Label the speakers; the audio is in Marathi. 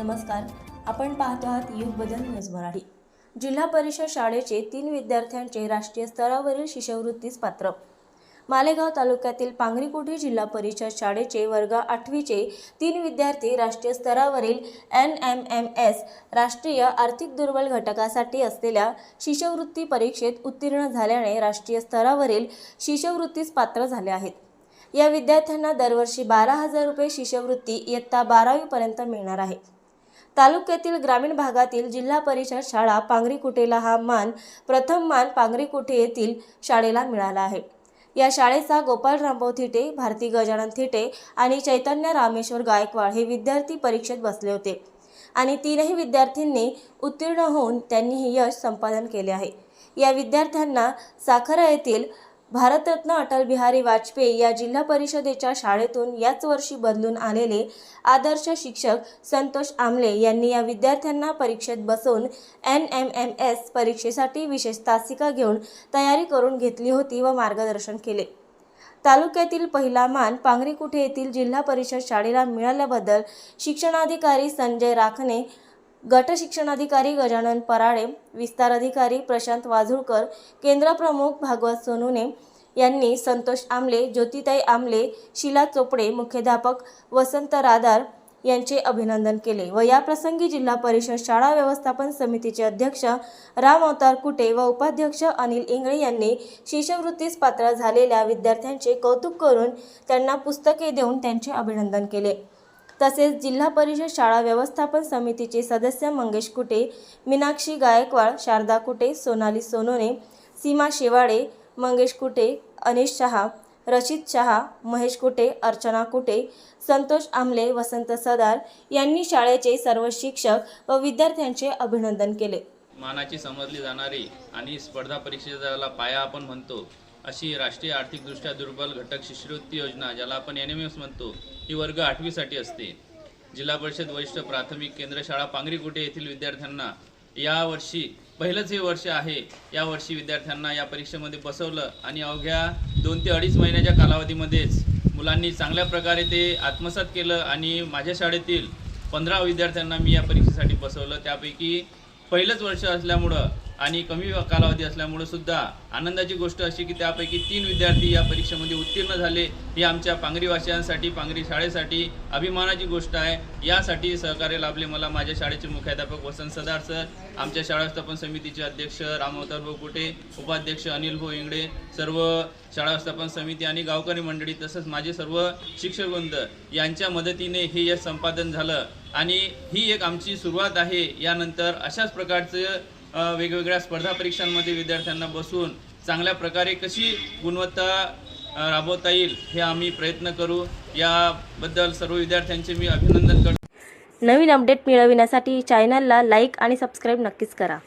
Speaker 1: नमस्कार, आपण पाहतो आहात युग बदल न्यूज मराठी। जिल्हा परिषद शाळेचे 3 विद्यार्थ्यांचे राष्ट्रीय स्तरावरील शिष्यवृत्तीस पात्र। मालेगाव तालुक्यातील पांगरीकुठी जिल्हा परिषद शाळेचे वर्ग 8वीचे 3 विद्यार्थी राष्ट्रीय स्तरावरील NMMS राष्ट्रीय आर्थिक दुर्बल घटकासाठी असलेल्या शिष्यवृत्ती परीक्षेत उत्तीर्ण झाल्याने राष्ट्रीय स्तरावरील शिष्यवृत्तीस पात्र झाले आहेत। या विद्यार्थ्यांना दरवर्षी 12,000 रुपये शिष्यवृत्ती इयत्ता 12वी पर्यंत मिळणार आहे। तालुक्यातील ग्रामीण भागातील जिल्हा परिषद शाळा पांगरीकुठेला हा प्रथम मान पांगरीकुठे येथील शाळेला मिळाला आहे। या शाळेचा गोपाळ रामभाऊ थिटे, भारती गजानन थिटे आणि चैतन्य रामेश्वर गायकवाड हे विद्यार्थी परीक्षेत बसले होते आणि 3ही विद्यार्थ्यांनी उत्तीर्ण होऊन त्यांनी हे यश संपादन केले आहे। या विद्यार्थ्यांना साखरा येथील भारतरत्न अटल बिहारी वाजपेयी या जिल्हा परिषदेच्या शाळेतून याच वर्षी बदलून आलेले आदर्श शिक्षक संतोष आमले यांनी या विद्यार्थ्यांना परीक्षेत बसवून NMMS परीक्षेसाठी विशेष तासिका घेऊन तयारी करून घेतली होती व मार्गदर्शन केले। तालुक्यातील पहिला मान पांगरीकुठे येथील जिल्हा परिषद शाळेला मिळाल्याबद्दल शिक्षणाधिकारी संजय राखणे, गट शिक्षणाधिकारी गजानन पराडे, विस्तार अधिकारी प्रशांत वाझुळकर, केंद्र प्रमुख भागवत सोनुने यांनी संतोष आमले, ज्योतिताई आमले, शीला चोपडे, मुख्याध्यापक वसंत रादार यांचे अभिनंदन केले व या प्रसंगी जिल्हा परिषद शाळा व्यवस्थापन समितीचे अध्यक्ष राम अवतार कुटे व उपाध्यक्ष अनिल इंगळे यांनी शिष्यवृत्तीस पात्र झालेल्या विद्यार्थ्यांचे कौतुक करून त्यांना पुस्तके देऊन त्यांचे अभिनंदन केले। तसेच जिल्हा परिषद शाळा व्यवस्थापन समितीचे सदस्य मंगेश कुटे, मीनाक्षी गायकवाड, शारदा कुटे, सोनाली सोनोने, सीमा शेवाडे, मंगेश कुटे, अनिश शहा, रशीद शहा, महेश कुटे, अर्चना कुटे, संतोष आमले, वसंत सदार यांनी शाळेचे सर्व शिक्षक व विद्यार्थ्यांचे अभिनंदन केले।
Speaker 2: मानाची समजली जाणारी आणि स्पर्धा परीक्षेचा पाया आपण म्हणतो अशी राष्ट्रीय आर्थिकदृष्ट्या दुर्बल घटक शिष्यवृत्ती योजना, ज्याला आपण NMMS म्हणतो, ही वर्ग 8वी साठी असते। जिल्हा परिषद वरिष्ठ प्राथमिक केंद्र शाळा पांगरीकुठे येथील विद्यार्थ्यांना या वर्षी पहिलंच हे वर्ष आहे। या वर्षी विद्यार्थ्यांना या परीक्षेमध्ये बसवलं आणि अवघ्या 2 ते 2.5 महिन्याच्या कालावधीमध्येच मुलांनी चांगल्या प्रकारे ते आत्मसात केलं आणि माझ्या शाळेतील 15 विद्यार्थ्यांना मी या परीक्षेसाठी बसवलं। त्यापैकी पहिलंच वर्ष असल्यामुळं आणि कमी कालावधी असल्यामुळे सुद्धा आनंदाची गोष्ट अशी की त्यापैकी 3 विद्यार्थी या परीक्षेमध्ये उत्तीर्ण झाले। ही आमच्या पांगरीवासियांसाठी, पांगरी शाळेसाठी अभिमानाची गोष्ट आहे। यासाठी सहकार्य लाभले मला माझ्या शाळेचे मुख्याध्यापक वसंत सदार सर, आमच्या शाळा व्यवस्थापन समितीचे अध्यक्ष राम अवतार कुटे, उपाध्यक्ष अनिल इंगळे, सर्व शाळा व्यवस्थापन समिती आणि गावकरी मंडळी तसंच माझे सर्व शिक्षकवृंद यांच्या मदतीने हे यश संपादन झालं आणि ही एक आमची सुरुवात आहे। यानंतर अशाच प्रकारचं वेगवेगळ्या स्पर्धा परीक्षांमध्ये विद्यार्थ्यांना बसवून चांगल्या प्रकारे कशी गुणवत्ता राबवता येईल हे आम्ही प्रयत्न करू। याबद्दल सर्व विद्यार्थ्यांचे मी अभिनंदन करतो।
Speaker 1: नवीन अपडेट मिळविण्यासाठी चॅनलला लाईक आणि सबस्क्राईब नक्कीच करा।